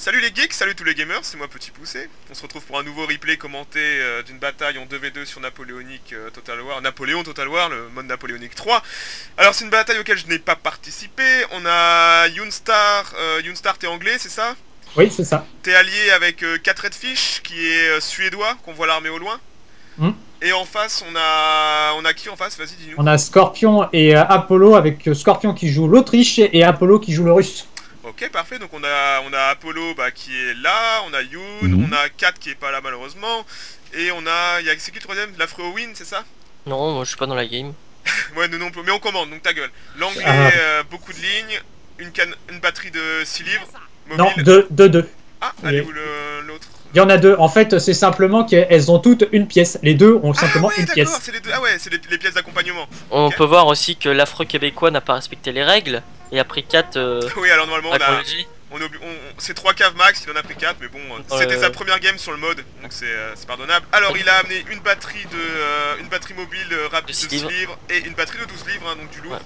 Salut les geeks, salut tous les gamers, c'est moi Petit Poussé. On se retrouve pour un nouveau replay commenté d'une bataille en 2v2 sur Napoléonique Total War, Napoléon Total War, le mode Napoléonique 3. Alors c'est une bataille auquel je n'ai pas participé. On a Younstar, Younstar t'es anglais, c'est ça? Oui, c'est ça. T'es allié avec 4 Redfish qui est suédois, qu'on voit l'armée au loin. Et en face, on a qui en face? Vas-y, dis-nous. On a Scorpion et Apollo, avec Scorpion qui joue l'Autriche et Apollo qui joue le Russe. Ok, parfait, donc on a Apollo qui est là, on a Yoon, on a Kat qui est pas là malheureusement, et on a... C'est qui le troisième? L'affreux Win, c'est ça? Non, moi je suis pas dans la game. Ouais, nous non plus, mais on commande, donc ta gueule. L'anglais, beaucoup de lignes, une batterie de 6 livres, mobile... Non, deux. Ah, allez, où l'autre? Il y en a deux. En fait, c'est simplement qu'elles ont toutes une pièce. Les deux ont simplement une pièce. C'est les deux. Ah ouais, c'est les pièces d'accompagnement. On peut voir aussi que l'affreux québécois n'a pas respecté les règles et a pris 4. Oui, alors normalement c'est 3 caves max, il en a pris 4, mais bon, c'était sa première game sur le mode, donc c'est pardonnable. Alors il a amené une batterie mobile rapide de 6 livres et une batterie de 12 livres, hein, donc du lourd.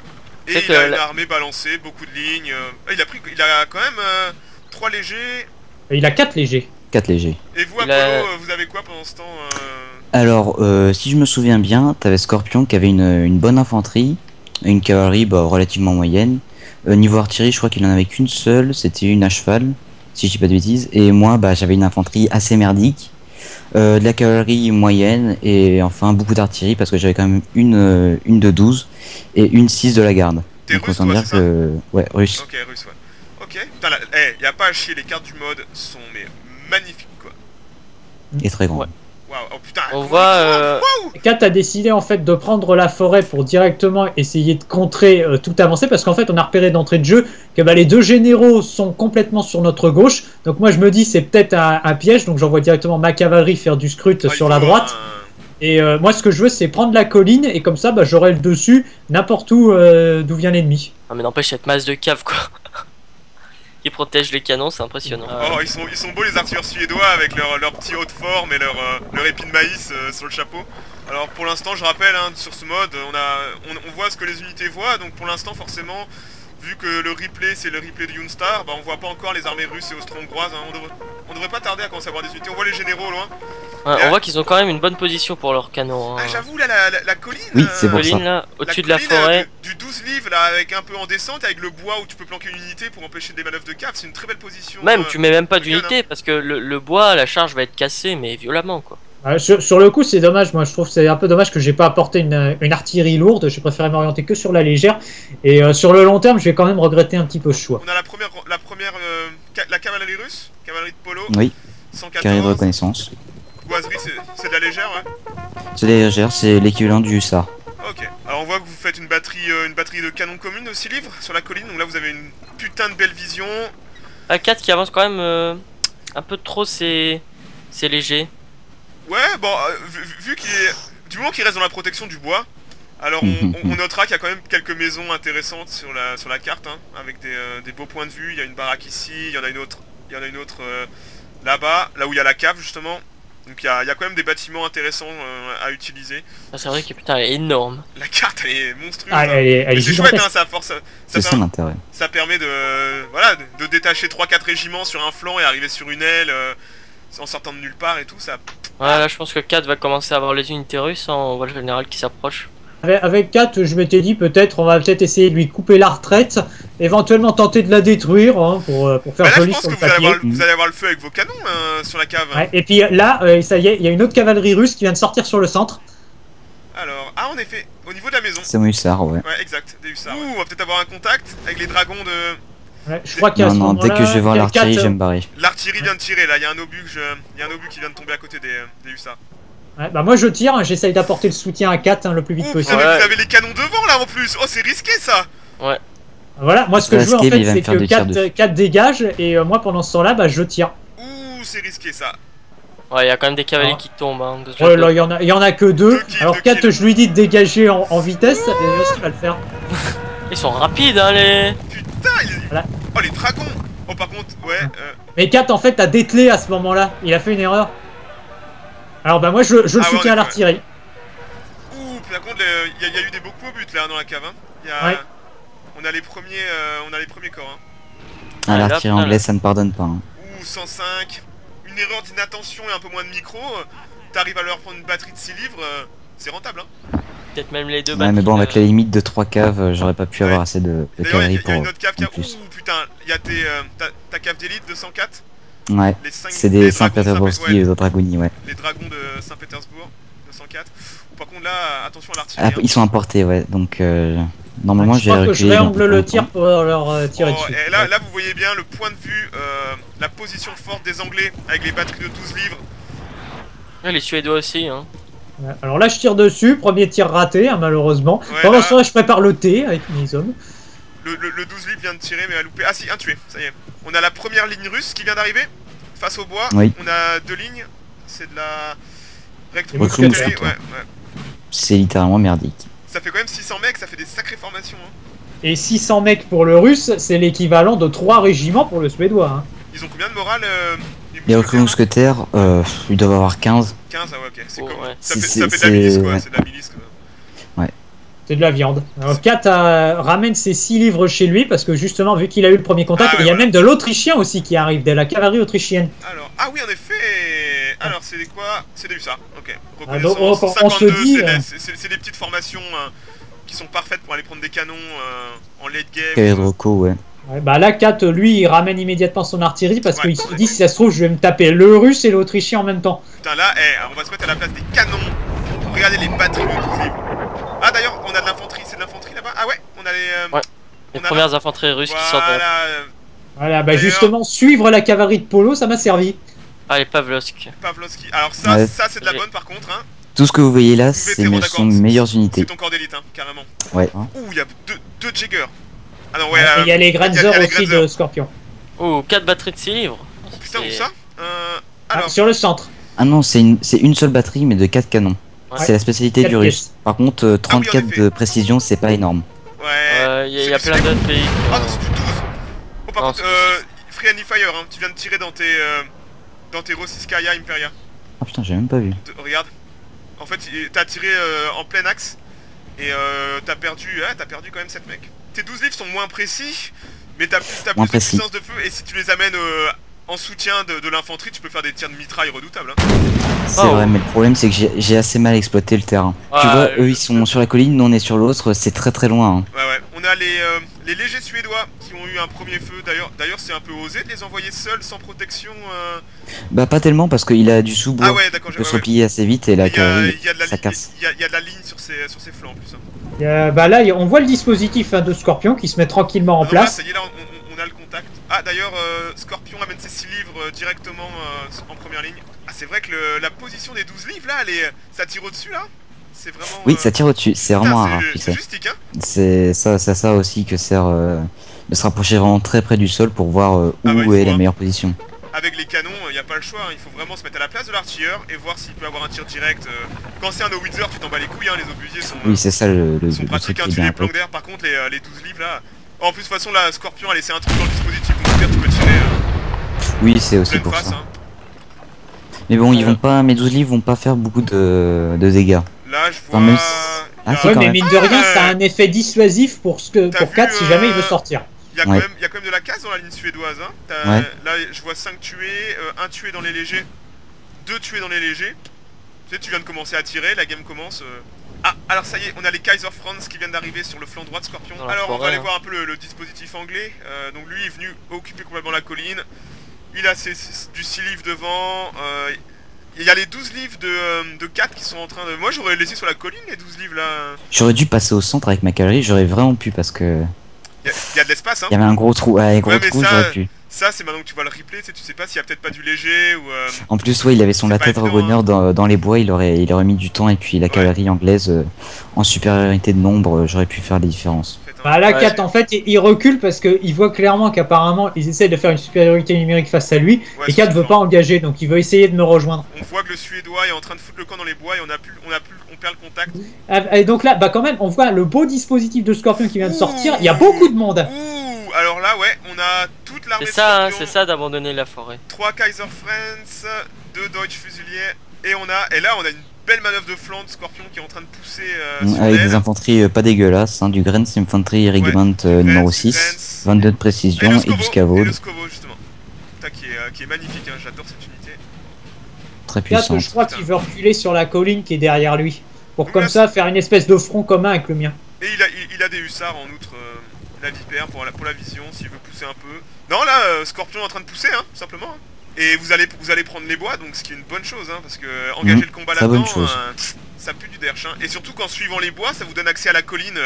Et il a une armée balancée, beaucoup de lignes. Il a quand même 3 légers. Et il a 4 légers. 4 légers. Et vous, Apollo, vous avez quoi pendant ce temps Alors, si je me souviens bien, t'avais Scorpion qui avait une bonne infanterie, une cavalerie relativement moyenne. Niveau artillerie, je crois qu'il en avait qu'une seule, c'était une à cheval, si je dis pas de bêtises. Et moi, j'avais une infanterie assez merdique, de la cavalerie moyenne, et enfin beaucoup d'artillerie, parce que j'avais quand même une de 12 et une 6 de la garde. T'es russe, toi, dire que... Ouais, russe. Ok, russe, ouais. Ok, putain, y a pas à chier, les cartes du mode sont magnifiques, quoi. Et très grand. Ouais. Waouh, oh putain, on voit... Kat a décidé en fait de prendre la forêt pour directement essayer de contrer toute avancée, parce qu'en fait on a repéré d'entrée de jeu que les deux généraux sont complètement sur notre gauche. Donc moi je me dis c'est peut-être un piège, donc j'envoie directement ma cavalerie faire du scrut sur la droite. Et moi ce que je veux c'est prendre la colline, et comme ça j'aurai le dessus n'importe où d'où vient l'ennemi. Ah mais n'empêche cette masse de cave quoi. Qui protège les canons, c'est impressionnant. Oh, ils sont beaux les artilleurs suédois avec leur petit haut de forme et leur épi de maïs sur le chapeau. Alors pour l'instant, je rappelle, sur ce mode, on voit ce que les unités voient, donc pour l'instant forcément, vu que le replay c'est le replay de Younstar, on voit pas encore les armées russes et austro-hongroises, on devrait pas tarder à commencer à voir des unités, on voit les généraux au loin. Ouais, on voit qu'ils ont quand même une bonne position pour leur canon. Ah j'avoue là, la colline, oui, c'est pour ça. Là, au-dessus de la forêt. Du 12 livres là, avec un peu en descente, avec le bois où tu peux planquer une unité pour empêcher des manœuvres de cave, c'est une très belle position. Même, tu mets même pas d'unité, parce que le bois, la charge va être cassée, mais violemment quoi. Sur le coup c'est dommage, moi je trouve que c'est un peu dommage que j'ai pas apporté une artillerie lourde, j'ai préféré m'orienter que sur la légère, et sur le long terme je vais quand même regretter un petit peu ce choix. On a la cavalerie russe, cavalerie de Polo, oui. 114. Carré de reconnaissance. Boiserie c'est de la légère, ouais. C'est légère, c'est l'équivalent du hussard. Ok, alors on voit que vous faites une batterie de canon commune de 6 livres sur la colline, donc là vous avez une putain de belle vision. A4 qui avance quand même un peu trop, c'est léger. Ouais, bon, vu qu'il est... Du moment qu'il reste dans la protection du bois, alors on notera qu'il y a quand même quelques maisons intéressantes sur la carte, avec des beaux points de vue. Il y a une baraque ici, il y en a une autre là-bas, là où il y a la cave justement. Donc il y a quand même des bâtiments intéressants à utiliser. Ah, c'est vrai que putain elle est énorme. La carte elle est monstrueuse. Ah, elle est c'est chouette, ça force. C'est ça l'intérêt. Ça permet de détacher 3-4 régiments sur un flanc et arriver sur une aile en sortant de nulle part et tout ça. Ouais, là je pense que 4 va commencer à avoir les unités russes, on voit le général qui s'approche. Avec 4, je m'étais dit on va peut-être essayer de lui couper la retraite, éventuellement tenter de la détruire pour faire joli sur le papier. Vous allez avoir le feu avec vos canons sur la cave. Ouais, et puis là, ça y est, il y a une autre cavalerie russe qui vient de sortir sur le centre. Alors, en effet, au niveau de la maison. C'est mon hussard, ouais. Ouais, exact, des hussards. Ouh, on va peut-être avoir un contact avec les dragons de... Ouais, je crois qu'à ce moment-là, dès que je vais voir l'artillerie, je vais me barrer. L'artillerie vient de tirer, là, il y a un obus qui vient de tomber à côté des hussards. Ouais, moi je tire, j'essaye d'apporter le soutien à 4 le plus vite possible. Ouais. Vous avez les canons devant là en plus. Oh, c'est risqué ça. Ouais. Voilà, moi ce que je veux en fait c'est que 4 dégage, et moi pendant ce temps là je tire. Ouh, c'est risqué ça. Ouais, il y a quand même des cavaliers qui tombent. Ouais, là il y en a que 2. Alors 4 je lui dis de dégager en vitesse, et il va le faire. Ils sont rapides les... Putain, voilà. Oh les dragons. Oh par contre, ouais. Mais 4 en fait a dételé à ce moment là, il a fait une erreur. Alors moi je le soutiens à l'artillerie. Ouh, par contre il y a eu des beaux coups au but là dans la cave. Ouais. On a les premiers corps. Ah, l'artillerie anglaise ça ne pardonne pas. Ouh, ou 105, une erreur d'inattention et un peu moins de micro, t'arrives à leur prendre une batterie de 6 livres, c'est rentable. Hein. Peut-être même les deux Ouais, batteries. mais bon, avec la limite de 3 caves, j'aurais pas pu Ouais. avoir assez de D'ailleurs, calories il y pour. a une autre cave qui a... en plus. Ouh putain, il y a ta cave d'élite de 104. Ouais, Les 5, c'est des Saint-Pétersbourgski et des Dragoni, ouais. Les dragons de Saint-Pétersbourg de 104. Par contre là, attention à Ah, l'artillerie. ils sont importés, ouais, donc normalement Je crois que je reculer dans réangle peu le longtemps. tir pour leur tirer Oh, dessus. et là, vous voyez bien le point de vue, la position forte des Anglais avec les batteries de 12 livres. Ouais, les Suédois aussi, hein. Ouais, alors là, je tire dessus. Premier tir raté, hein, malheureusement. Ouais, Pendant là- ce temps, je prépare le thé avec mes hommes. Le 12 livres vient de tirer mais a loupé. Ah si, un tué, ça y est. On a la première ligne russe qui vient d'arriver. Face au bois, Oui. on a 2 lignes. C'est de la... Les mousquetaires, mousquetaires. ouais. C'est littéralement merdique. Ça fait quand même 600 mecs, ça fait des sacrées formations. Hein. Et 600 mecs pour le russe, c'est l'équivalent de 3 régiments pour le suédois. Hein. Ils ont combien de morale Les recrues mousquetaires, ils doivent avoir 15. 15, ah ouais, ok. C'est Oh, comme... ouais. Ça, fait, C'est- ça fait de la milice, quoi. ouais. C'est de la milice, quoi. C'est de la viande. Alors, Kat ramène ses 6 livres chez lui parce que justement, vu qu'il a eu le premier contact, Ah, ouais, il y a voilà. même de l'Autrichien aussi qui arrive, de la cavalerie autrichienne. Alors, ah oui, en effet. Alors, c'est des quoi? C'est des hussards. Ok. Ah, donc, Reconnaissance. on se 52, dit, c'est des petites formations qui sont parfaites pour aller prendre des canons en late game. Cavalier de Rocco, ouais. Ouais, bah là, Kat, lui, il ramène immédiatement son artillerie parce Ouais. qu'il se dit, si ça se trouve, je vais me taper le russe et l'autrichien en même temps. Putain, là, on va se mettre à la place des canons. Regardez les batteries de 12 livres. Ah, d'ailleurs, on a de l'infanterie. C'est de l'infanterie là-bas? Ah ouais, on a les. Ouais. Les on a premières infanteries russes qui sortent de la... Voilà, Voilà, bah D'ailleurs- justement, suivre la cavalerie de Polo, ça m'a servi. Ah, les Pavlovsk. Pavlovski. Alors, ça, Ouais. ça c'est de la J'ai- bonne par contre. Hein. Tout ce que vous voyez là, Tous c'est vétérans, mes d'accord. sont mes meilleures unités. C'est ton corps d'élite, hein, carrément. Ouais. Ouh, il y a deux Jaeger. Ah non, ouais. Et il y a les il y a Grenzer les aussi Grenzer. de Scorpion. Oh, 4 batteries de 6 livres. Putain, où C'est- ça Ah, Alors, sur le centre. Ah non, c'est une seule batterie, mais de 4 canons. Ouais. C'est la spécialité 4 du pièces. russe. Par contre, 34 effet. de précision, c'est pas énorme. ouais. Il y a plein d'autres pays. Ah non, c'est du 12. Oh, par Non, contre, c'est- Free Any Fire, hein, tu viens de tirer dans tes Rossiskaya Imperia. Ah putain, j'ai même pas vu. Regarde. En fait, t'as tiré en plein axe. Et t'as perdu quand même 7 mecs. Tes 12 livres sont moins précis, mais t'as plus Moins de précis. puissance de feu. Et si tu les amènes en soutien de l'infanterie, tu peux faire des tirs de mitraille redoutables. Hein. C'est Oh. vrai, mais le problème c'est que j'ai assez mal exploité le terrain. Tu Ah, vois, eux ils sont sur la colline, nous on est sur l'autre, c'est très très loin. Hein. Ouais, ouais. On a les légers suédois qui ont eu un premier feu. D'ailleurs, c'est un peu osé de les envoyer seuls, sans protection. Bah pas tellement parce qu'il a du sous-bois. Ah ouais, d'accord. Il peut se replier assez vite et la Il y a, cavalerie, il y a de la ça ligne, casse. il y a de la ligne sur ses flancs en plus. Hein. Bah là, on voit le dispositif de Scorpion qui se met tranquillement en Ah non, là, place. ça y est, là, on a le contact. Ah, d'ailleurs, Scorpion amène ses 6 livres directement en première ligne. Ah, c'est vrai que la position des 12 livres, là, ça tire au-dessus, là. C'est vraiment... Oui, ça tire au-dessus, c'est putain, vraiment rare, tu c'est sais. justique, hein. C'est ça aussi que sert de se rapprocher vraiment très près du sol pour voir où Ah bah, il est faut, la hein. meilleure position. Avec les canons, il n'y a pas le choix, hein. Il faut vraiment se mettre à la place de l'artilleur et voir s'il peut avoir un tir direct. Quand c'est un Howitzer, tu t'en bats les couilles, hein. Les obusiers sont... Oui, c'est ça le sont truc pratiques, qui hein, est tu bien les un peu. planques d'air. Par contre, les 12 livres là. En plus, de toute façon, la Scorpion a laissé un trou dans le dispositif, donc tu peux tirer Oui, c'est aussi pleine pour face. ça. Hein. Mais bon, ils vont pas, mes 12 livres vont pas faire beaucoup de dégâts. Là, je vois. Enfin, même si- il y a- Ah, si, Ouais, quand mais même. mine de rien, Ah, ça a un effet dissuasif pour T'as vu, Kat si jamais il veut sortir. Il y a Ouais. quand même de la casse dans la ligne suédoise. Hein. Ouais. Là, je vois 5 tués, 1 tué dans les légers, 2 tués dans les légers. Tu sais, tu viens de commencer à tirer, la game commence. Ah, alors ça y est, on a les Kaiser Franz qui viennent d'arriver sur le flanc droit de Scorpion. Dans la Alors, on va forêt, aller hein. voir un peu le dispositif anglais. Donc lui est venu occuper complètement la colline. Il a du 6 livres devant. Il y a les 12 livres de 4 qui sont en train de... Moi, j'aurais laissé sur la colline les 12 livres là. J'aurais dû passer au centre avec ma cavalerie, j'aurais vraiment pu parce que Il y a de l'espace, hein. il y avait un gros trou, ouais, gros Ouais, mais trou, ça, j'aurais pu. Ça, c'est maintenant que tu vois le replay, tu sais pas s'il y a peut-être pas du léger ou... En plus, ouais, il avait son c'est pas latte évident, dragoneur dans les bois, il aurait mis du temps et puis la cavalerie anglaise en supériorité de nombre, j'aurais pu faire les différences. en fait, hein. Bah là, Ouais, Kat, en fait, il recule parce qu'il voit clairement qu'apparemment, ils essaient de faire une supériorité numérique face à lui. Ouais, Et Kat c'est veut ça. pas engager, donc il veut essayer de me rejoindre. On voit que le Suédois est en train de foutre le camp dans les bois et on perd le contact. Et donc là, bah quand même, on voit le beau dispositif de Scorpion qui vient de sortir. Il y a beaucoup de monde. Ouh, alors là, ouais, on a toute l'armée C'est ça, hein, Scorpion, c'est ça d'abandonner la forêt. 3 Kaiser Franz, 2 Deutsche Fusiliers, et là, on a une belle manœuvre de flanc de Scorpion qui est en train de pousser sur Avec l'aile. des infanteries pas dégueulasses, hein, du Grens Infantry Regiment numéro Grens, 6, Grens. 22 de Et précision le et du Scovo, Scavo. et le Scovo, justement. Octa qui est magnifique, hein, j'adore cette unité. Très 4, puissante. je crois qu'il veut reculer sur la colline qui est derrière lui. Pour Donc comme là, ça faire une espèce de front commun avec le mien. Et il a des hussards en outre, la vipère pour la vision s'il veut pousser un peu. Non là, Scorpion est en train de pousser, hein, tout simplement. Hein. Et vous allez prendre les bois, donc ce qui est une bonne chose, hein, parce que engager le combat très bonne là-dedans, chose. ça pue du derche. Hein. Et surtout qu'en suivant les bois, ça vous donne accès à la colline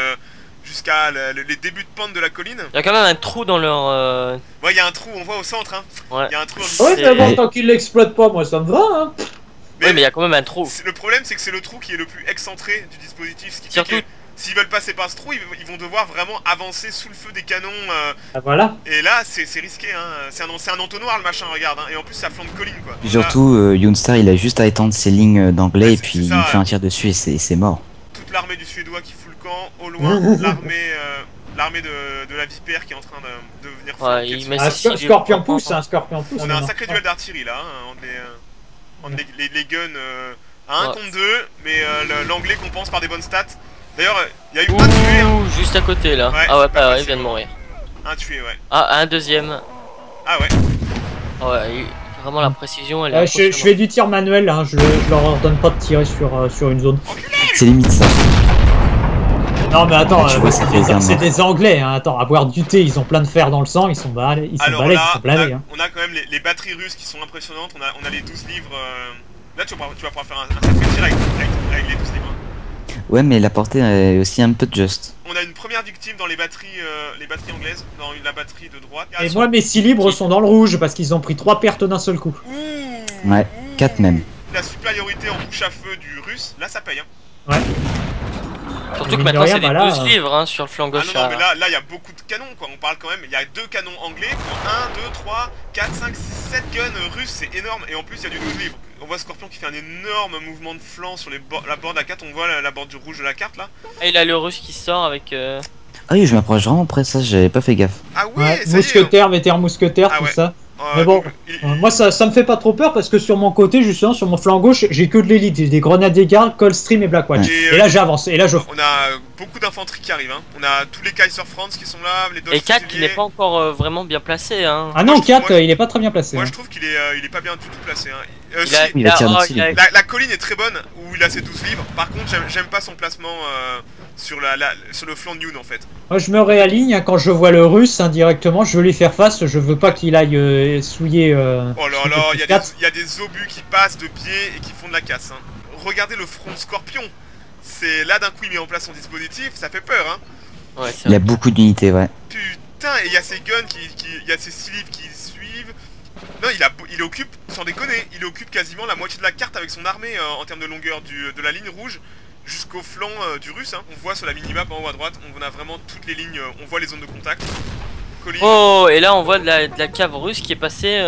jusqu'à les débuts de pente de la colline. Il y a quand même un trou dans leur. Ouais, il y a un trou, on voit au centre. Hein. Ouais. Il y a un trou. Ouais, C'est- mais bon, tant qu'il l'exploite pas, moi ça me va. Hein. Oui, mais il y a quand même un trou. Le problème, c'est que c'est le trou qui est le plus excentré du dispositif, ce qui fait Surtout- que s'ils veulent passer par ce trou, ils vont devoir vraiment avancer sous le feu des canons. Ah, voilà. Et là, c'est risqué, hein. C'est un entonnoir le machin, regarde. Hein. Et en plus, ça flanque colline, quoi. Puis surtout, Yoonstar, il a juste à étendre ses lignes d'anglais Ouais, et c'est puis ça, il fait ouais. un tir dessus et c'est mort. Toute l'armée du Suédois qui fout le camp, au loin, l'armée de la Vipère qui est en train de venir Ouais, flanquer il dessus. met Un ses scorpion pousse, un scorpion pousse. On a un maintenant. sacré duel d'artillerie là, hein, entre les guns à 1 Ouais. contre 2, mais l'anglais compense par des bonnes stats. D'ailleurs, il y a eu un tué, hein. Ouh, juste à côté là. Ouais, Ah ouais, bah, il vient de mourir. Un tué, ouais. Ah, un deuxième. Ah ouais. Ah ouais, vraiment la précision elle est. Je fais du tir manuel, hein. je leur ordonne pas de tirer sur une zone. C'est limite ça. Non mais attends, Tu vois, ça fait bien c'est mort. des Anglais, hein. Attends, à boire du thé, ils ont plein de fer dans le sang, ils sont balais, ils sont Alors balais, là, ils sont bladés. Hein. on a quand même les batteries russes qui sont impressionnantes. On a les 12 livres. Là, tu vas pouvoir faire un sacré tir avec les 12 livres. Ouais, mais la portée est aussi un peu juste. On a une première victime dans les batteries anglaises, dans la batterie de droite. Et moi mes 6 libres sont dans le rouge parce qu'ils ont pris 3 pertes d'un seul coup. Ouh, Ouais, 4 même. La supériorité en bouche à feu du russe, là ça paye. Hein. Ouais. Surtout que Mine de maintenant rien, c'est des bah là, 12 livres hein, sur le flanc Ah gauche. non, non, mais là il y a beaucoup de canons quoi. On parle quand même, il y a 2 canons anglais pour 1, 2, 3, 4, 5, 6, 7 guns russes, c'est énorme. Et en plus il y a du 12 livres. On voit Scorpion qui fait un énorme mouvement de flanc sur la borde à 4. On voit la borde du rouge de la carte là. Ah, il a le russe qui sort avec. Ah oui, je m'approche vraiment près ça, j'avais pas fait gaffe. Ah ouais, Ouais, ça y est. mousquetaire, vétéran mousquetaire, Ah tout ouais. ça. Mais bon, moi ça me fait pas trop peur parce que sur mon côté, justement, sur mon flanc gauche, j'ai que de l'élite, j'ai des grenadiers gardes, Coldstream et Blackwatch. Ouais. Et là j'avance, et là je... On a beaucoup d'infanterie qui arrive, hein. On a tous les Kaiser Franz qui sont là, les Dodge Et 4 qui fusiliers. n'est pas encore vraiment bien placé. Hein. Ah Moi, non, je- 4, moi- il est pas très bien placé. Moi hein. je trouve qu'il est pas bien du tout placé. Hein. Il a, Si, il a tiré oh, dessus, il a- la colline est très bonne où il a ses 12 livres. Par contre, j'aime pas son placement sur le flanc de Youn en fait. Moi je me réaligne, hein, quand je vois le russe indirectement, je veux lui faire face, je veux pas qu'il aille souiller... Oh là souiller là, le il y, a quatre. des- il y a des obus qui passent de pied et qui font de la casse. Hein. Regardez le front Scorpion. C'est là d'un coup il met en place son dispositif, ça fait peur. Hein. Ouais, c'est Il y a vrai. beaucoup d'unités, ouais. Putain, et il y a ces guns il y a ces 6 livres qui suivent. Non, il occupe, sans déconner, il occupe quasiment la moitié de la carte avec son armée en termes de longueur de la ligne rouge jusqu'au flanc du russe. Hein. On voit sur la minimap en haut à droite, on a vraiment toutes les lignes, on voit les zones de contact. Colline. Oh, et là on voit de la cave russe qui est passée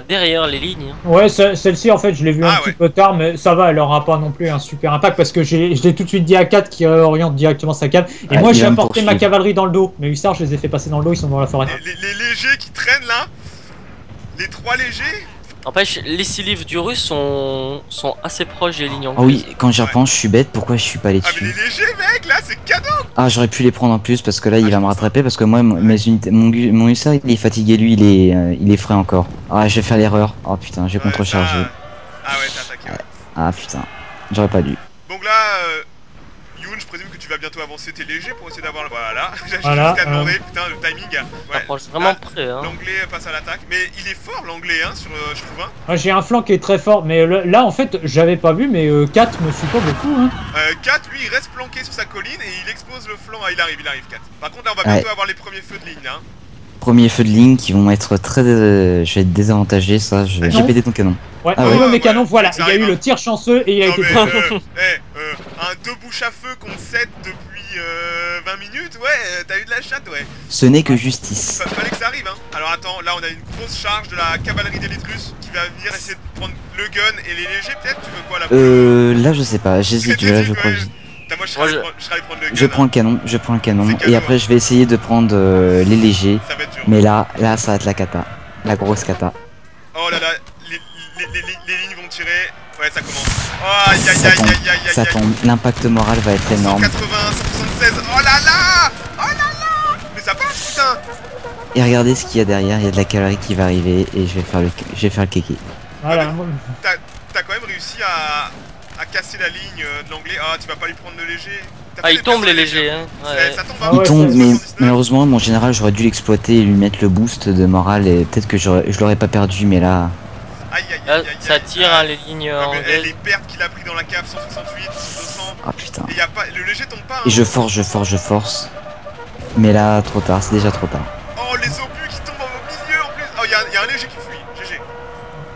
derrière les lignes. Ouais, celle-ci en fait je l'ai vu un Ah, petit ouais. peu tard, mais ça va, elle aura pas non plus un super impact parce que je l'ai tout de suite dit à 4 qui oriente directement sa cave. Et Ah, moi il j'ai va me apporté ma poursuivre. cavalerie dans le dos, mes hussards je les ai fait passer dans le dos, ils sont dans la forêt. Les légers qui traînent là, les 3 légers. N'empêche, les 6 livres du russe sont assez proches des lignes Ah anglaises. oui, quand j'y repense, je suis bête, pourquoi je suis pas allé Ah mais les dessus? légers mec, là c'est cadeau. Ah, j'aurais pu les prendre en plus parce que là il Ah, va me rattraper parce que moi, mes unités, mon hussard il est fatigué, lui il est frais encore. Ah, je vais faire l'erreur. Oh putain, j'ai Ouais, contrechargé. Ah ouais, t'as attaqué. Ouais. Ah putain, j'aurais pas dû. Donc là, Youn, je présume que tu vas bientôt avancer tes légers pour essayer d'avoir... Voilà, j'ai Voilà, juste à demander, putain, le timing. Ça Ouais. approche vraiment Ah, près. Hein. L'anglais passe à l'attaque, mais il est fort l'anglais, hein, je trouve. Hein. Moi j'ai un flanc qui est très fort, mais là en fait j'avais pas vu, mais 4 me suit pas beaucoup. Hein. 4, lui, il reste planqué sur sa colline et il expose le flanc. Ah, il arrive, 4. Par contre, là, on va Ouais. bientôt avoir les premiers feux de ligne. Hein. Premiers feux de ligne qui vont être très... je vais être désavantagé, ça, j'ai Non. pété ton canon. Ouais, Ah au ouais. niveau mes canons, Ouais, voilà, ça il y a arrive, eu hein. le tir chanceux et il a Non, été mais, pris. un 2 bouches à feu contre 7 depuis 20 minutes, ouais, t'as eu de la chatte, ouais. Ce n'est que justice. Fallait que ça arrive, hein. Alors attends, là, on a une grosse charge de la cavalerie d'élite russe qui va venir essayer de prendre le gun et les légers, peut-être. Tu veux quoi là Là je sais pas, j'hésite, là je crois que... Putain, moi, je Moi, serais allé prendre le gun. Je prends le canon, je prends le canon, C'est cadeau, et après hein. je vais essayer de prendre les légers, Ça va être dur. mais là ça va être la cata, la grosse cata. Oh là là, les lignes vont tirer. Ouais, ça commence. Oh, aïe aïe Ça aïe tombe, aïe aïe aïe ça aïe. tombe, l'impact moral va être énorme. 180, 176. Oh là là. Oh là là. Mais ça passe, putain. Et regardez ce qu'il y a derrière, il y a de la cavalerie qui va arriver et je vais faire le kéké. Voilà. T'as quand même réussi à casser la ligne de l'anglais. Ah, tu vas pas lui prendre le léger. Ah, ils tombent les légers, hein. Ouais. Ça tombe, Ah hein. ouais, Il tombe, ça- mais 79. malheureusement, mon général, j'aurais dû l'exploiter et lui mettre le boost de morale et peut-être que je l'aurais pas perdu, mais là. Aïe, aïe, Là, aïe, aïe, ça aïe, tire aïe. hein, les lignes Ouais, mais, anglaises. les pertes qu'il a pris dans la cave, 168, 200. Ah putain. Et y a pas, le léger tombe pas. Hein. Et je force. Mais là, trop tard, c'est déjà trop tard. Oh, les obus qui tombent au milieu en plus. Oh, y a un léger qui fuit. GG. Ouais, là,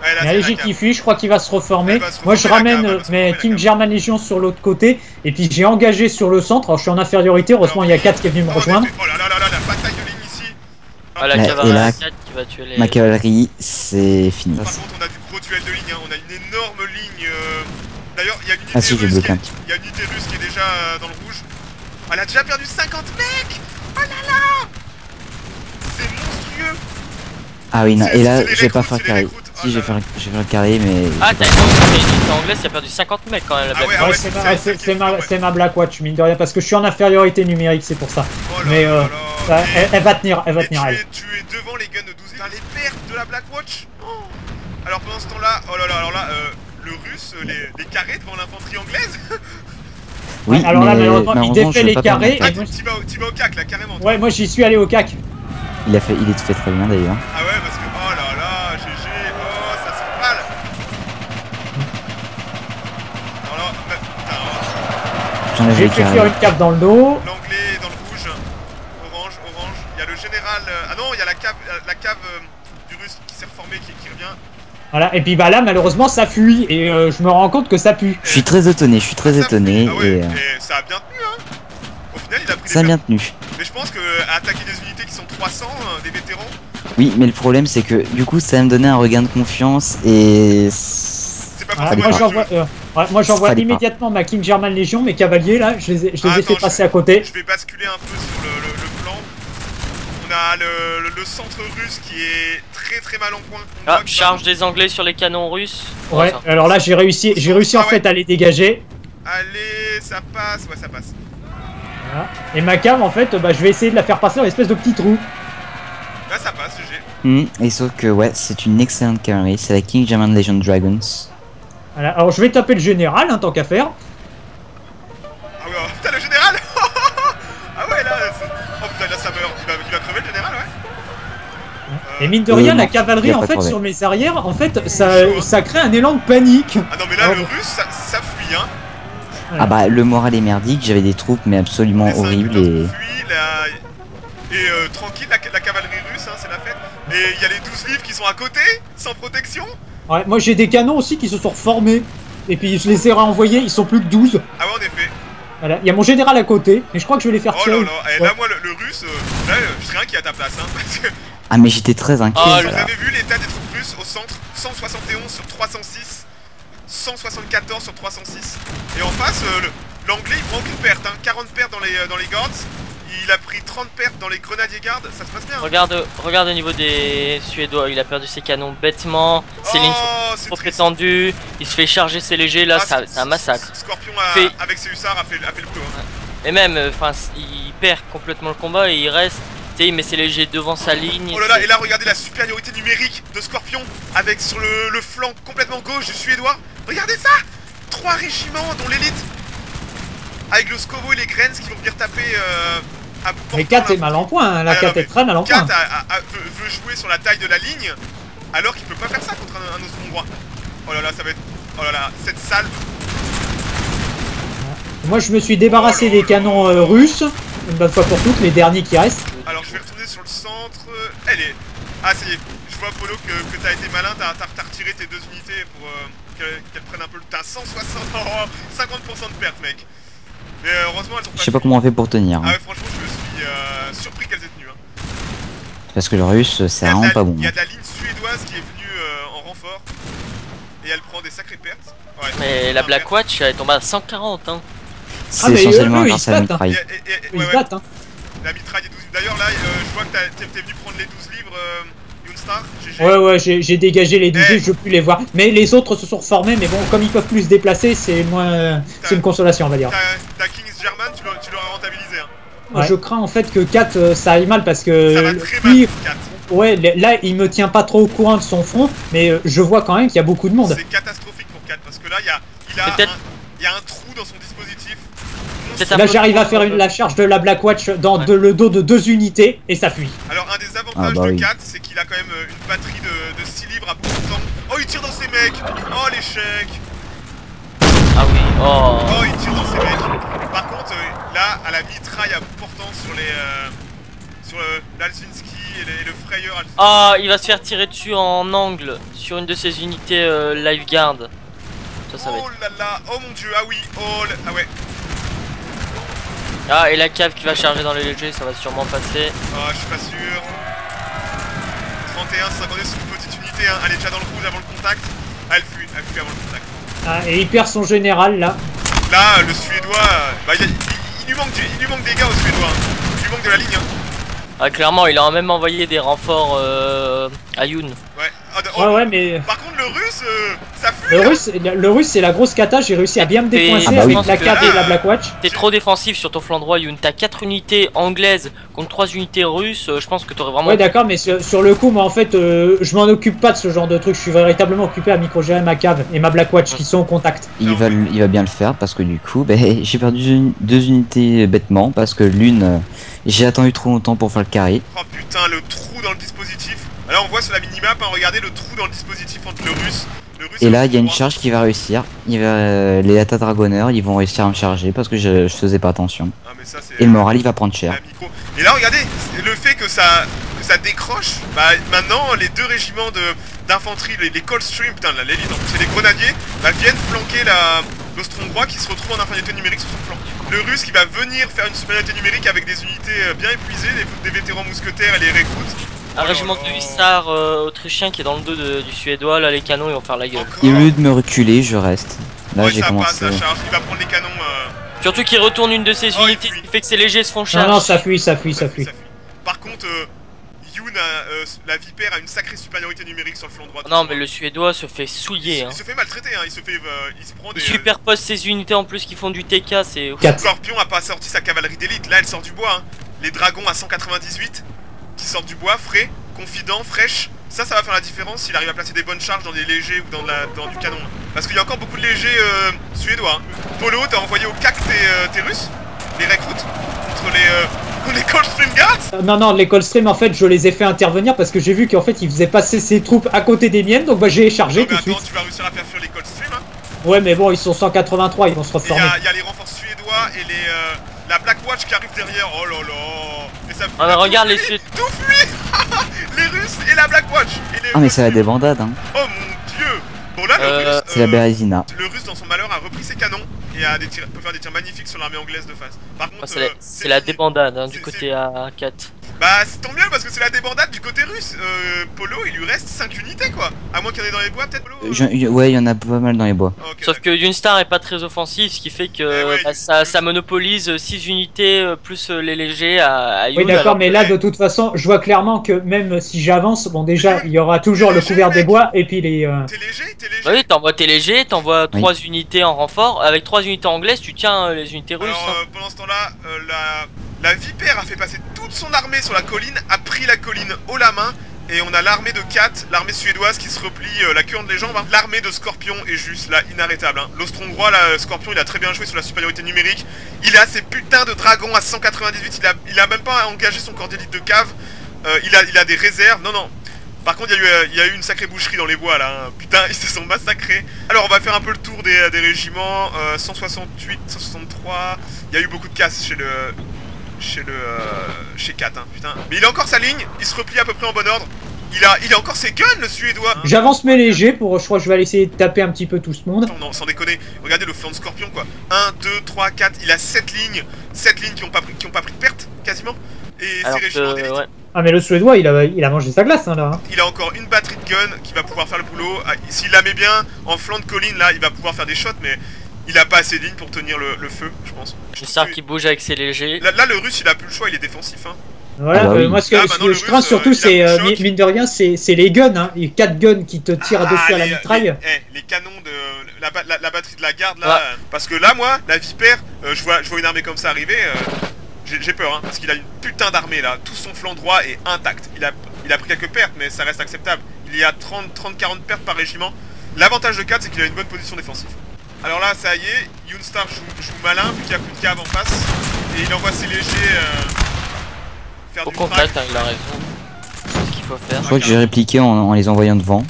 Il y a c'est un la léger cave. qui fuit, je crois qu'il va se reformer. Il va se Moi je reformer, la ramène cave, il va se mes reformer, la King cave. German Legion sur l'autre côté. Et puis j'ai engagé sur le centre. Alors je suis en infériorité, heureusement il y a 4 qui est venu me Oh, rejoindre. Oh là là là là, la bataille de ligne ici. Ah, la Là, cavalerie et là, 4 qui va tuer les. Ma cavalerie, c'est fini. Par contre, on a du gros duel de ligne. Hein. On a une énorme ligne. D'ailleurs, il y a une unité Ah si, j'ai russe. bloqué un petit. Il y a une unité russe qui est déjà dans le rouge. Elle a déjà perdu 50 mecs. Oh là là. C'est monstrueux. Ah oui, non, C'est- et là, c'est les je vais pas recrues, faire c'est les carré. recrues. Oh Si, je là vais faire le carré, mais. Ah, t'as une unité anglaise qui a perdu 50 mecs quand même, la Ah ouais, Black ah Ouais, ouais, c'est c'est- ma, c'est- c'est- c'est- c'est ma, ouais. c'est ma Blackwatch, mine de rien, parce que je suis en infériorité numérique, c'est pour ça. Oh là Mais là là ça, là. elle va tenir, elle va Et tenir elle. tu es devant les guns de 12. Putain, les pertes de la Blackwatch. Oh. Alors pendant ce temps-là, oh là là, alors là, le russe, les carrés devant l'infanterie anglaise. Oui, Alors là, mais malheureusement, il malheureusement, défait je vais les pas perdre carrés. ma Ah, Et moi, tu vas au cac là, carrément. toi. ouais, moi j'y suis allé au CAC. Il est fait très bien d'ailleurs. Ah ouais, parce que oh là là, GG, oh ça s'emballe. Alors là, putain, J'enlève J'ai les fait carrés. faire une cave dans le dos. l'anglais est dans le rouge, orange. Il y a le général. Ah non, il y a la cave du russe qui s'est reformé, qui revient. Voilà, et puis bah là, malheureusement, ça fuit. Et je me rends compte que ça pue. Je suis très étonné, Ah ouais, et et ça a bien tenu, hein. Au final, il a pris ça a des bien pertes. tenu. Mais je pense que attaquer des unités qui sont 300, des vétérans. Oui, mais le problème c'est que du coup ça va me donner un regain de confiance et. C'est pas Voilà, forcément moi j'envoie Fallait pas. immédiatement ma King German Légion, mes cavaliers là, je les ai Ah, fait attends, passer à côté. Je vais basculer un peu sur le flanc. On a le centre russe qui est très mal en point. On Ah, voit que charge des anglais sur les canons russes. Ouais, Oh, ça. alors là j'ai réussi en Ah ouais. fait à les dégager. Allez, ça passe, ouais ça passe. Voilà. Et ma cave en fait, bah, je vais essayer de la faire passer dans une espèce de petit trou. Là ça passe, GG. Et sauf que ouais, c'est une excellente cavalerie, c'est la King German Legion Dragons. Voilà. Alors je vais taper le général, hein, tant qu'à faire. Ah ouais, oh, putain le général. Ah ouais là, oh putain là ça meurt. Il va crever le général, ouais. Et mine de rien, non, la cavalerie y a pas en de fait problème. sur mes arrières, en fait, chaud, hein. ça crée un élan de panique. Ah non mais là Ah le ouais. russe ça fuit, hein. Ouais. Ah bah le moral est merdique, j'avais des troupes mais absolument Les cinq horribles minutes et. fuient, et tranquille, la cavalerie russe, hein, c'est la fête. Et il y a les 12 livres qui sont à côté, sans protection. Ouais, moi j'ai des canons aussi qui se sont reformés. Et puis je les ai renvoyés, ils sont plus que 12. Ah ouais en effet. Voilà. Il y a mon général à côté, mais je crois que je vais les faire Oh tirer. là là, et Ouais. là moi le russe, là je serais inquiet à ta place, hein. Parce que Ah mais j'étais très inquiet. Ah, vous voilà. avez vu l'état des troupes russes au centre, 171 sur 306, 174 sur 306. Et en face, l'anglais il prend aucune perte, hein. 40 pertes dans les guards. Il a pris 30 pertes dans les grenadiers gardes, ça se passe bien. Regarde au niveau des Suédois, il a perdu ses canons bêtement, ses lignes sont c'est trop triste. prétendues, il se fait charger ses légers, là Ah, c'est un massacre. Scorpion Fait- avec ses hussards a fait le boulot, hein. Et même, enfin, il perd complètement le combat et il reste, tu sais, il met ses légers devant sa ligne. Oh là là, et là regardez la supériorité numérique de Scorpion avec sur le flanc complètement gauche du Suédois. Regardez ça, 3 régiments dont l'élite avec le Skovo et les Grens qui vont venir taper à Mais 4 est mal en point, hein. La Ah, non, 4 mais est très mal en point. 4 veut jouer sur la taille de la ligne alors qu'il peut pas faire ça contre un autre hongrois. Oh là là, ça va être... Oh là là, cette salve. Moi je me suis débarrassé Oh là des là. canons russes, une bonne fois pour toutes, les derniers qui restent. Alors je vais retourner sur le centre. Elle est... Ah ça y est, je vois Polo que t'as été malin, t'as retiré tes 2 unités pour qu'elles prennent un peu le... T'as 160... Oh, 50% de perte mec. Mais heureusement elles ont pas... Je sais pas comment on fait pour tenir. Ah Hein. ouais franchement je me suis surpris qu'elles aient tenu, hein. Parce que le russe Il y c'est a de vraiment la- pas bon. Il y a de la ligne suédoise qui est venue en renfort. Et elle prend des sacrées pertes. Ouais. Mais la Enfin, Black Watch elle est tombée à 140 hein. C'est mais essentiellement eux, ils grâce se à la battent, hein. mitraille. Ils ouais, se ouais, battent, hein. la mitraille des 12 livres. D'ailleurs là, je vois que t'es venu prendre les 12 livres, Yoonstar, GG. Ouais, j'ai dégagé les 12 Eh. livres, je peux plus les voir. Mais les autres se sont reformés, mais bon, comme ils peuvent plus se déplacer, c'est moins. C'est une consolation, on va dire. Ta King's German, tu l'auras rentabilisé. Hein. Moi, Ouais. je crains en fait que 4 ça aille mal parce Ça que va très mal lui, pour 4. ouais, là il me tient pas trop au courant de son front, mais je vois quand même qu'il y a beaucoup de monde. C'est catastrophique pour 4 parce que là, il y a peut-être- un trou dans son dispositif. Peut-être un Là peu j'arrive à trop, faire la charge de la Black Watch dans Ouais. le dos de 2 unités et ça fuit. Alors, un des avantages Ah bah de oui. 4, c'est qu'il a quand même une batterie de 6 libres à bout de temps. Oh, il tire dans ses mecs. Oh, l'échec. Ah oui, oh. Oh, il tire dans ses mecs. Par contre, là, à la mitraille à bout portant sur les... sur l'Alzinski et le Freyer Alzinski. Ah, il va se faire tirer dessus en angle sur une de ses unités Lifeguard. Ça va être... Oh là là, oh mon dieu, ah oui, oh là, ah ouais. Ah, et la cave qui va charger dans les légers, ça va sûrement passer. Oh, je suis pas sûr. 31, 52, c'est une petite unité, hein. Elle est déjà dans le rouge avant le contact. Ah, elle fuit avant le contact. Ah, et il perd son général là. Là, le Suédois, bah, il lui manque des gars au Suédois. Hein. Il lui manque de la ligne. Hein. Ah, clairement, il a même envoyé des renforts à Yoon. Ouais. Ouais, mais Par contre, le russe, ça fuit. le russe c'est la grosse cata, j'ai réussi à bien me décoincer Ah bah avec oui. la cave et la Black Watch. T'es trop défensif sur ton flanc droit, Yoon. T'as 4 unités anglaises contre 3 unités russes. Je pense que t'aurais vraiment. Ouais d'accord, mais sur le coup moi en fait je m'en occupe pas de ce genre de truc, je suis véritablement occupé à microgérer ma cave et ma Black Watch qui sont en contact. Il va bien le faire parce que du coup, j'ai perdu 2 unités bêtement parce que l'une, j'ai attendu trop longtemps pour faire le carré. Oh putain, le trou dans le dispositif. Là, on voit sur la minimap, hein, regardez le trou dans le dispositif entre le russe. Et là, il y a une charge qui va réussir. Les Data Dragoneurs, ils vont réussir à me charger parce que je faisais pas attention. Ah, mais ça, Et le moral, il va prendre cher. Et là, regardez, le fait que ça décroche, bah maintenant, les 2 régiments d'infanterie, les Coldstream, putain, là, l'élite, en plus, c'est des grenadiers, bah, viennent flanquer l'Austro-Hongrois qui se retrouve en infériorité numérique sur son flanc. Le russe qui va venir faire une supériorité numérique avec des unités bien épuisées, des vétérans mousquetaires et les recrues. Un régiment de hussards autrichiens qui est dans le dos du suédois. Là, les canons, ils vont faire la gueule. Et au lieu de me reculer, je reste. Là, Ouais, j'ai ça passe, commencé. ça charge, il va prendre les canons. Surtout qu'il retourne une de ses Oh, unités, il fuit. ce qui fait que ses légers se font Non charge. non ça fuit. Par contre, Yoon, la Vipère a une sacrée supériorité numérique sur le flanc droit. Non, mais le suédois se fait souiller. Hein. Il se fait maltraiter, hein. Il se prend des... Il superpose ses unités en plus qui font du TK, c'est... 4. Scorpion a pas sorti sa cavalerie d'élite, là elle sort du bois. Hein. Les dragons à 198 qui sortent du bois, frais, confidents, fraîches. Ça va faire la différence s'il arrive à placer des bonnes charges dans des légers ou dans du canon. Parce qu'il y a encore beaucoup de légers suédois. Hein. Polo, t'as envoyé au CAC tes Russes, les recrutes, contre les Coldstream Guards. Non, les Coldstream en fait je les ai fait intervenir parce que j'ai vu qu'en fait ils faisaient passer ses troupes à côté des miennes, donc bah j'ai chargé Non, tout mais de suite. attends, tu vas réussir à faire fuir les Coldstream. Hein. Ouais mais bon ils sont 183, ils vont se Et reformer. il y a les renforts suédois et la Black Watch qui arrive derrière. Oh là là. Et ça Ah, mais regarde les fuit, Suédois. tout fuit. Les Russes et la Black Watch. Et les Ah, mais c'est la Coldstream. débandade, hein. Oh mon dieu. Bon là le russe, C'est la Bérésina. le russe dans son malheur a repris ses canons et peut faire des tirs magnifiques sur l'armée anglaise de face. Par contre, Ah, c'est la débandade hein, du c'est- côté A4. Bah c'est tant mieux parce que c'est la débandade du côté russe. Polo il lui reste 5 unités quoi. À moins qu'il y en ait dans les bois peut-être Polo. Ouais, il y en a pas mal dans les bois. Ok, Sauf d'accord. que Dunstar est pas très offensif, ce qui fait que Eh ouais, bah, ça monopolise 6 unités plus les légers à Yoon. Oui d'accord, alors mais que- là de toute façon je vois clairement que même si j'avance, bon déjà il y aura toujours le couvert des bois et puis les... T'es léger, t'es léger. Bah oui, t'envoies tes légers, t'envoies Oui. 3 unités en renfort. Avec 3 unités anglaises, tu tiens les unités russes. Alors hein. pendant ce temps-là, la Vipère a fait passer toute son armée sur la colline, a pris la colline haut la main. Et on a l'armée de Kat, l'armée suédoise qui se replie la queue entre les jambes. Hein. L'armée de Scorpion est juste là, inarrêtable. Hein. L'Austro-Hongrois, là, Scorpion, il a très bien joué sur la supériorité numérique. Il a ses putains de dragons à 198. Il a même pas engagé son corps d'élite de cave. Il a des réserves. Non. Par contre, il y a eu une sacrée boucherie dans les bois là. Hein. Putain, ils se sont massacrés. Alors, on va faire un peu le tour des régiments. 168, 163. Il y a eu beaucoup de casse chez Kat, hein, putain. Mais il a encore sa ligne, il se replie à peu près en bon ordre. Il a encore ses guns, le suédois. Hein. J'avance mes légers pour... Je crois que je vais aller essayer de taper un petit peu tout ce monde. Non, sans déconner, regardez le flanc de Scorpion quoi. 1, 2, 3, 4, il a 7 lignes qui ont pas pris de perte, quasiment. Et Alors ses régiments d'élite. ouais. Ah mais le Suédois il a mangé sa glace hein, là. Hein. Il a encore une batterie de gun qui va pouvoir faire le boulot. Ah, s'il la met bien en flanc de colline là, il va pouvoir faire des shots, mais il a pas assez de lignes pour tenir le feu, je pense. Dunstar qui bouge avec ses légers. Là, le russe il a plus le choix, il est défensif. Hein. Voilà, Ah bah oui. moi ce que, Ah, ce bah que non, le je crains russe, surtout il a c'est, plus de choc. mine de rien, c'est les guns, hein. Les 4 guns qui te tirent dessus à la mitraille. Les canons de la batterie de la garde là. Parce que là, moi, la Vipère, je vois une armée comme ça arriver. J'ai peur, hein, parce qu'il a une putain d'armée là. Tout son flanc droit est intact. Il a pris quelques pertes, mais ça reste acceptable. Il y a 30-40 pertes par régiment. L'avantage de 4, c'est qu'il a une bonne position défensive. Alors là, ça y est, Younstar joue malin, vu qu'il n'y a plus de cave en face. Et il envoie ses légers faire Au du contact, frac. hein, il a raison. C'est ce qu'il faut faire. Je crois que j'ai répliqué en les envoyant devant.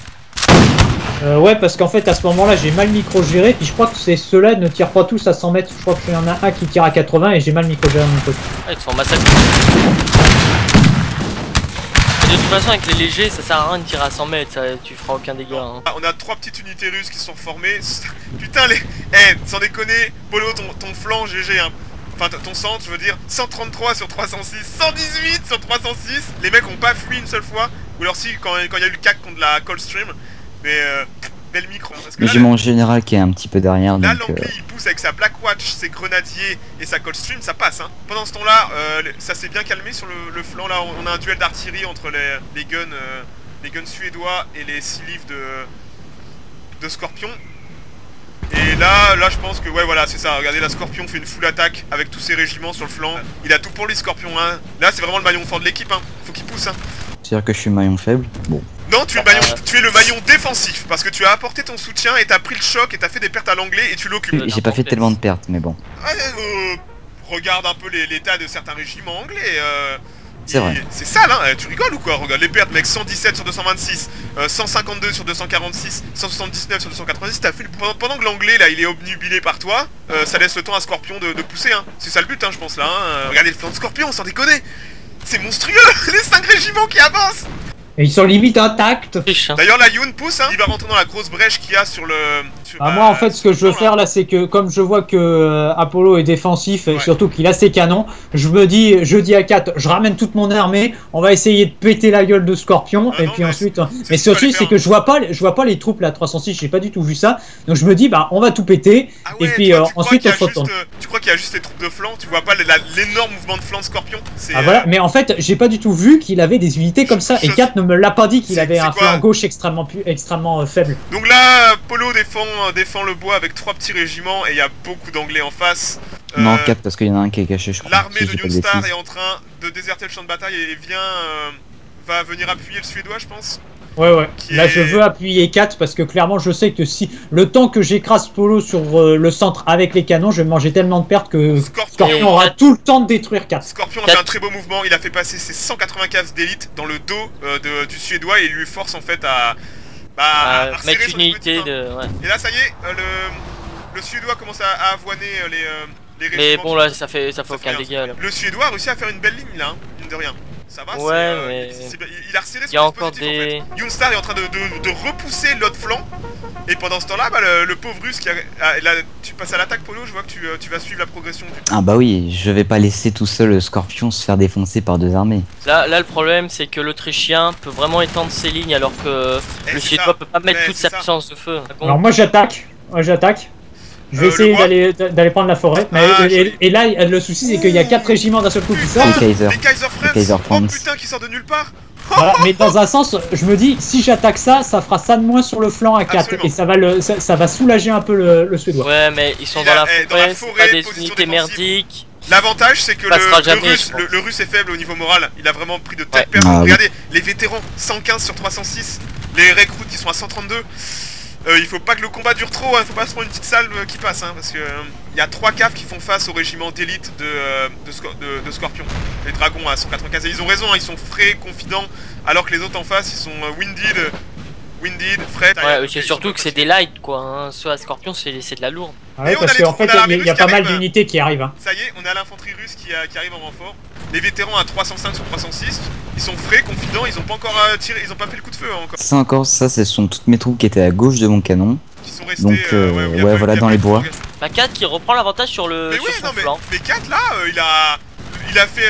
Ouais, parce qu'en fait, à ce moment-là, j'ai mal micro-géré, puis je crois que ceux-là ne tirent pas tous à 100 mètres. Je crois qu'il y en a un qui tire à 80 et j'ai mal micro-géré mon côté. Ah, ils se font massacrer. De toute façon, avec les légers, ça sert à rien de tirer à 100 mètres, ça, tu feras aucun dégât. Hein. On a 3 petites unités russes qui sont formées. Putain, les. Eh, sans déconner, Polo, ton flanc GG, hein. Enfin, ton centre, je veux dire, 133 sur 306, 118 sur 306. Les mecs ont pas fui une seule fois. Ou alors si, quand il y a eu le cac contre la Coldstream. Mais belle micro. Parce que Mais là, j'ai mon général qui est un petit peu derrière. là, Donc, l'anglais il pousse avec sa Blackwatch, ses grenadiers et sa Coldstream, ça passe. Hein. Pendant ce temps-là, ça s'est bien calmé sur le flanc. Là, on a un duel d'artillerie entre les guns suédois et les 6 livres de Scorpion. Et là, je pense que ouais, voilà, c'est ça. Regardez, la Scorpion fait une full attaque avec tous ses régiments sur le flanc. Il a tout pour lui, Scorpion. Hein. Là, c'est vraiment le maillon fort de l'équipe. Hein. Faut qu'il pousse. Hein. c'est-à-dire que je suis maillon faible. Bon. Non, tu es le maillon défensif parce que tu as apporté ton soutien et t'as pris le choc et t'as fait des pertes à l'anglais et tu l'occupes. J'ai pas fait tellement de pertes, mais bon. Regarde un peu l'état de certains régiments anglais. C'est vrai. C'est sale, hein. Tu rigoles ou quoi? Regarde les pertes, mec. 117 sur 226, 152 sur 246, 179 sur 286. T'as fait pendant que l'anglais là, il est obnubilé par toi. Ça laisse le temps à Scorpion de pousser. Hein. C'est ça le but, hein, je pense là. Hein. Regardez le flanc de Scorpion, sans déconner. C'est monstrueux. Les 5 régiments qui avancent. Et ils sont limite intacts. Triche, hein. D'ailleurs, la Yoon pousse, hein. Il va rentrer dans la grosse brèche qu'il y a sur le. Moi, en fait, ce que je veux faire là, c'est que comme je vois que Apollo est défensif et surtout qu'il a ses canons, je dis à 4, je ramène toute mon armée, on va essayer de péter la gueule de Scorpion et puis ensuite. Mais surtout, c'est que je vois pas les troupes là 306, j'ai pas du tout vu ça. Donc je me dis, bah, on va tout péter et puis ensuite on se retourne. Tu crois qu'il y a juste les troupes de flanc? Tu vois pas l'énorme mouvement de flanc de Scorpion? Ah voilà, mais en fait, j'ai pas du tout vu qu'il avait des unités comme ça et 4 ne me l'a pas dit qu'il avait un flanc gauche extrêmement faible. Donc là, Polo défend le bois avec 3 petits régiments et il y a beaucoup d'anglais en face. Non, 4 parce qu'il y en a un qui est caché, je crois. L'armée si de j'ai pas de Younstar bêtises. est en train de déserter le champ de bataille et va venir appuyer le Suédois, je pense. Ouais. Là, je veux appuyer 4 parce que clairement, je sais que si le temps que j'écrase Polo sur le centre avec les canons, je vais manger tellement de pertes que Scorpion aura tout le temps de détruire 4. Scorpion a fait un très beau mouvement, il a fait passer ses 180 caves d'élite dans le dos du Suédois et il lui force en fait à resserrer mettre son une unité petit de. Ouais. Et là, ça y est, le Suédois commence à avoiner les régiments. Mais bon, là, ça fait aucun dégât. Là. Le Suédois a réussi à faire une belle ligne là, hein, mine de rien. Ça va, ouais, mais il a resserré son il y a encore dispositif, en fait. Younstar est en train de repousser l'autre flanc. Et pendant ce temps-là, le pauvre russe qui a... Là, tu passes à l'attaque, Polo, je vois que tu vas suivre la progression. Ah bah oui, je vais pas laisser tout seul le Scorpion se faire défoncer par 2 armées. là, le problème, c'est que l'Autrichien peut vraiment étendre ses lignes alors que le Suédois peut pas mettre toute sa puissance de feu. Alors moi, j'attaque. Je vais essayer d'aller prendre la forêt. Et là, le souci, c'est qu'il y a 4 régiments d'un seul coup qui sortent. Les Kaiser Franz. Oh putain, qui sort de nulle part. Voilà, mais dans un sens, je me dis, si j'attaque ça, ça fera ça de moins sur le flanc à 4 et ça va soulager un peu le Suédois. Ouais, mais ils sont dans la forêt, c'est pas des unités merdiques. L'avantage, c'est que le russe est faible au niveau moral. Il a vraiment pris de têtes pertes. Regardez, les vétérans, 115 sur 306. Les recruits qui sont à 132. Il faut pas que le combat dure trop, hein, faut pas se prendre une petite salve qui passe, hein, parce que il y a 3 caves qui font face au régiment d'élite de Scorpion. Les dragons à 195, et ils ont raison, hein, ils sont frais, confidents, alors que les autres en face, ils sont winded, frais. Ouais, c'est surtout que c'est des light quoi, hein. Soit à Scorpion, c'est de la lourde. Ouais, parce qu'en fait, il y a pas mal d'unités qui arrivent. Hein. Ça y est, on a l'infanterie russe qui arrive en renfort. Les vétérans à 305 sur 306, ils sont frais, confidents, ils ont pas encore tiré, ils ont pas fait le coup de feu hein, encore. Ça encore, ça ce sont toutes mes troupes qui étaient à gauche de mon canon. Qui sont restés, donc ouais, voilà, dans les bois. Bah 4 qui reprend l'avantage sur le flanc. Mais 4 là, il a fait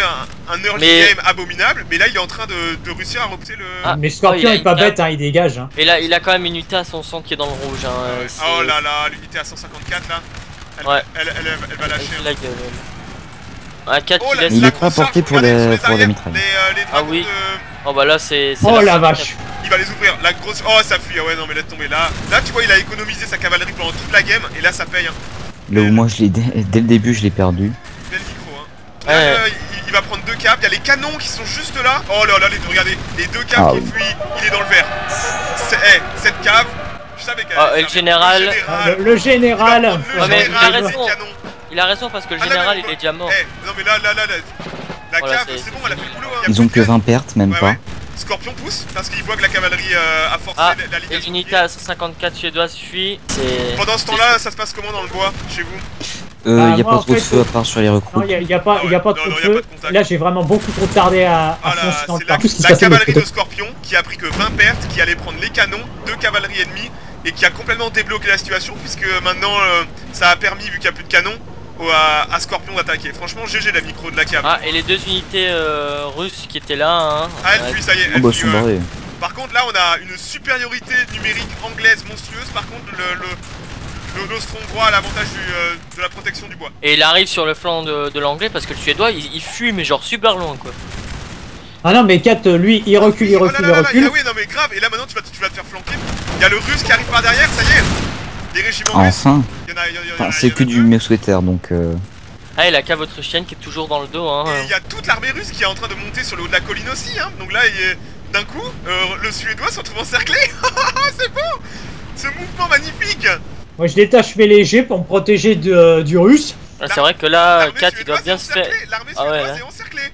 un early game abominable, mais là il est en train de réussir à repousser le... mais Scorpion est pas bête, hein, il dégage. Hein. Et là il a quand même une unité à son centre qui est dans le rouge. Hein, oh là là, l'unité à 154 là, elle va lâcher. Un 4 qui laisse il est pas porté pour la mitraille. Ah oui. Oh bah là c'est... Oh la vache. Il va les ouvrir, la grosse... Oh ça fuit, ouais non mais laisse tomber là. Là tu vois il a économisé sa cavalerie pendant toute la game et là ça paye. Hein. Là où moi dès le début je l'ai perdu. Belle micro hein. Ouais. Là, il va prendre 2 caps, il y a les canons qui sont juste là. Oh là là, regardez, les 2 caps qui fuient, il est dans le vert. Cette cave, je savais qu'elle et le général. Le général. Ouais, mais il a raison. canons. Il a raison parce que le général il est déjà mort. Non mais là, la Voilà, cave, c'est bon, elle a fait le boulot. Hein. Ils ont que 20 pertes, même pas. Ouais. Scorpion pousse parce qu'il voit que la cavalerie a forcé la ligne. Et l'unité à 154 suédoise fuit. Pendant ce temps-là, ça se passe comment dans le bois, chez vous? Y a pas trop de feu à part sur les recrues. Non, y a pas trop de feu. Là, j'ai vraiment beaucoup trop tardé à foncer dans la tout ce qui se passait. La cavalerie de Scorpion qui a pris que 20 pertes, qui allait prendre les canons, 2 cavaleries ennemies et qui a complètement débloqué la situation puisque maintenant ça a permis, vu qu'il n'y a plus de canons, à Scorpion d'attaquer. Franchement, GG la micro de la cave. Ah, et les 2 unités russes qui étaient là. Hein. Ah, elle fuit, ça y est. Oh bah, ils sont barrés. Par contre, là, on a une supériorité numérique anglaise monstrueuse. Par contre, l'Austro hongrois a l'avantage de la protection du bois. Et il arrive sur le flanc de l'anglais parce que le suédois il fuit, mais genre super loin quoi. Ah non, mais Kat, lui, il recule, il recule. Ah oui, non, mais grave. Et là, maintenant, tu vas te faire flanquer. Il y a le russe qui arrive par derrière, ça y est. Les régiments enfin. russes. C'est que du mousquetaire donc. Ah, et la cave autrichienne qui est toujours dans le dos. Hein. Et il y a toute l'armée russe qui est en train de monter sur le haut de la colline aussi. Hein. Donc là, d'un coup, le suédois se retrouve encerclé. C'est beau. Ce mouvement magnifique. Moi, je détache mes légers pour me protéger du russe. Ah, c'est vrai que là, Kat il doit bien se faire. L'armée suédoise est encerclée.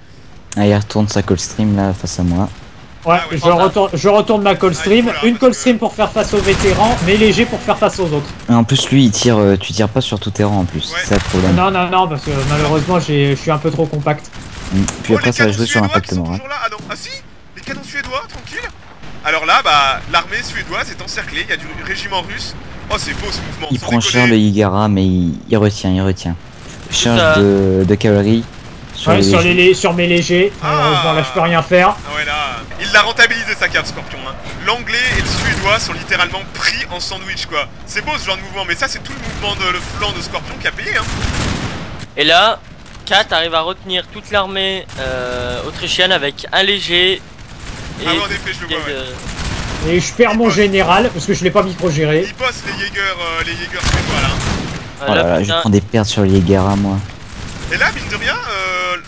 Ah, il retourne sa Coldstream là face à moi. Ouais, je retourne ma Coldstream. Une Coldstream pour faire face aux vétérans, mes légers pour faire face aux autres. Et en plus, lui, il tire. Tu tires pas sur tout terrain en plus. C'est ça le problème. Non, parce que malheureusement, je suis un peu trop compact. Puis après, ça va jouer sur l'impact moral. Ah non, ah si, les canons suédois, tranquille. Alors là, bah, l'armée suédoise est encerclée. Il y a du régiment russe. Oh, c'est beau ce mouvement. Il prend cher le Higara, mais il retient. Charge de cavalerie. Sur mes légers. Malheureusement, là, je peux rien faire. Ah ouais, là, il l'a rentabilisé sa cave, Scorpion. Hein. L'anglais et le suédois sont littéralement pris en sandwich, quoi. C'est beau ce genre de mouvement, mais ça, c'est tout le mouvement de le flanc de Scorpion qui a payé. Hein. Et là, Kat arrive à retenir toute l'armée autrichienne avec un léger. Ah ouais, en effet, je le vois, ouais. Et je perds mon général parce que je l'ai pas micro-géré. Il bosse les Jaegers suédois là. Oh là là, je prends des pertes sur les Higara, moi. Et là, mine de rien,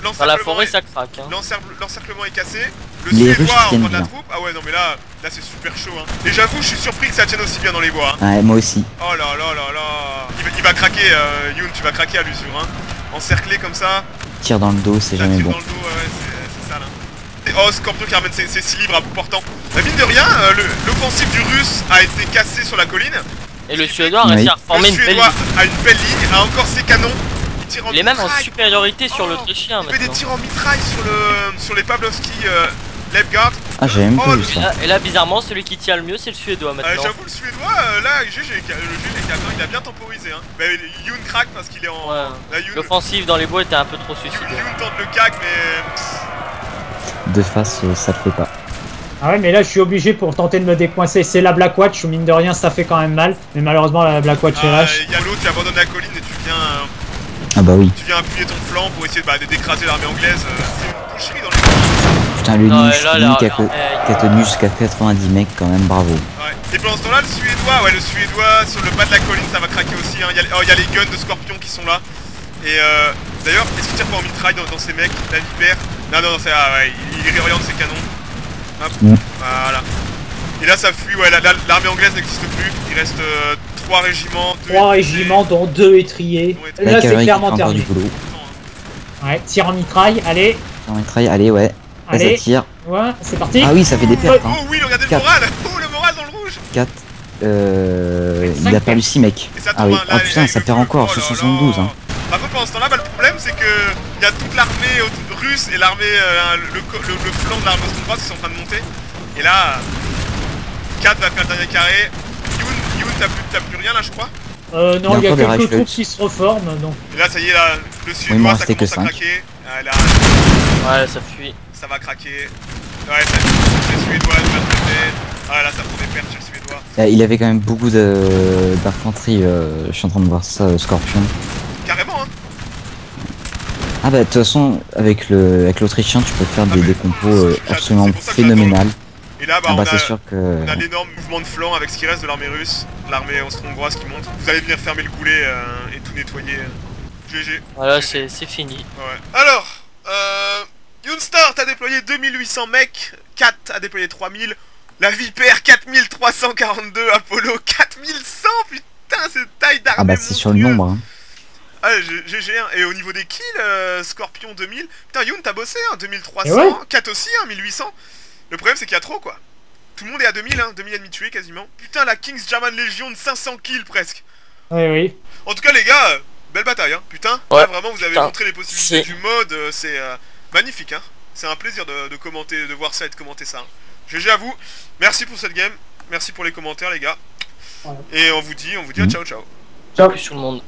dans la forêt ça craque. Hein. L'encerclement est cassé. Le les suédois Russes en prend de la troupe. Ah ouais, non mais là c'est super chaud. Hein. Et j'avoue, je suis surpris que ça tienne aussi bien dans les bois. Hein. Ouais, moi aussi. Oh là là là là. Il va craquer, Youn, tu vas craquer à l'usure. Hein. Encerclé comme ça. Tire dans le dos, c'est jamais bon. Dans le dos, ouais, c'est ça là. Et oh, Scorpion qui ramène ses 6 livres à bout portant. Mine de rien, l'offensive du russe a été cassée sur la colline. Et le suédois a réussi à reformer une belle ligne. Le suédois a une belle ligne, a encore ses canons. Il est même en supériorité sur l'Autrichien. Il fait des tirs en mitraille sur les Pavlovski Leibgard. Ah, j'ai même pas vu ça. Et là, bizarrement, celui qui tient le mieux, c'est le suédois maintenant. J'avoue, le suédois, là, le GG4, il a bien temporisé. Hein. Bah, Youn craque parce qu'il est en. Ouais. L'offensive dans les bois était un peu trop suicidaire. Youn tente le cac, mais. De face, ça le fait pas. Ah ouais, mais là je suis obligé pour tenter de me décoincer. C'est la Black Watch, mine de rien, ça fait quand même mal. Mais malheureusement, la Black Watch est lâche. Il y a l'autre qui abandonne la colline et tu viens. Ah bah oui. Tu viens appuyer ton flanc pour essayer d'écraser l'armée anglaise. C'est une boucherie dans les. Putain, lui qui a tenu jusqu'à 90 mecs quand même, bravo. Ouais. Et pendant ce temps là, le suédois sur le bas de la colline, ça va craquer aussi. Hein. Il y a les guns de Scorpion qui sont là. Et d'ailleurs, est-ce qu'il tire pas en mitraille dans ces mecs? La vipère. Non, c'est il réoriente ses canons. Hop, voilà. Et là ça fuit, ouais, l'armée anglaise n'existe plus. Il reste 3 régiments. 3 régiments dont 2 étriers. Là c'est clairement terminé. Ouais, tir en mitraille, allez. Tir en mitraille, allez, ouais. Allez. Là, ça tire. Ouais, c'est parti. Ah oui, ça fait des pertes. Oh oui, regardez le moral. Oh, le moral dans le rouge. 4. Il a perdu 6 mecs. Ah oui, oh putain, ça perd encore, 72. Hein. Par contre, pendant ce temps-là, le problème c'est que il y a toute l'armée russe et l'armée, le flanc de l'armée austro-hongroise qui sont en train de monter. Et là, 4 va faire le dernier carré. Youn, t'as plus rien là, je crois. Non, il y a quelques troupes qui se reforment. Donc. Et là, ça y est, là, le suédois, ça commence à craquer. Là, ouais, ça fuit. Ça va craquer. Ouais, ça fuit. Le suédois, de l'autre côté. Ah là, ça prend des pertes chez le suédois. Il avait quand même beaucoup d'infanterie. Je suis en train de voir ça, Scorpion. Carrément, hein. Ah bah de toute façon avec l'Autrichien tu peux faire des compos absolument phénoménales. Et là c'est sûr que... on a l'énorme mouvement de flanc avec ce qui reste de l'armée russe, l'armée austro-hongroise qui monte. Vous allez venir fermer le goulet et tout nettoyer. GG. Voilà, c'est fini. Ouais. Alors Toonstar, t'as déployé 2800 mecs, Kat a déployé 3000, la Vipère 4342, Apollo 4100, putain, c'est taille d'armée. Ah bah c'est sur le nombre. Hein. Ah, GG, hein. Et au niveau des kills, Scorpion 2000, putain, Youn, t'as bossé, hein, 2300, ouais. Kat aussi, hein, 1800. Le problème, c'est qu'il y a trop, quoi. Tout le monde est à 2000, hein, 2000 ennemis tués, quasiment. Putain, la King's German Legion de 500 kills, presque. Oui, oui. En tout cas, les gars, belle bataille, hein, putain. Ouais, Là, vraiment, vous avez montré les possibilités c'est... du mode, c'est magnifique, hein. C'est un plaisir de commenter, de voir ça et de commenter ça. Hein. GG à vous, merci pour cette game, merci pour les commentaires, les gars. Ouais. Et on vous dit ciao ciao. Ciao tout le monde.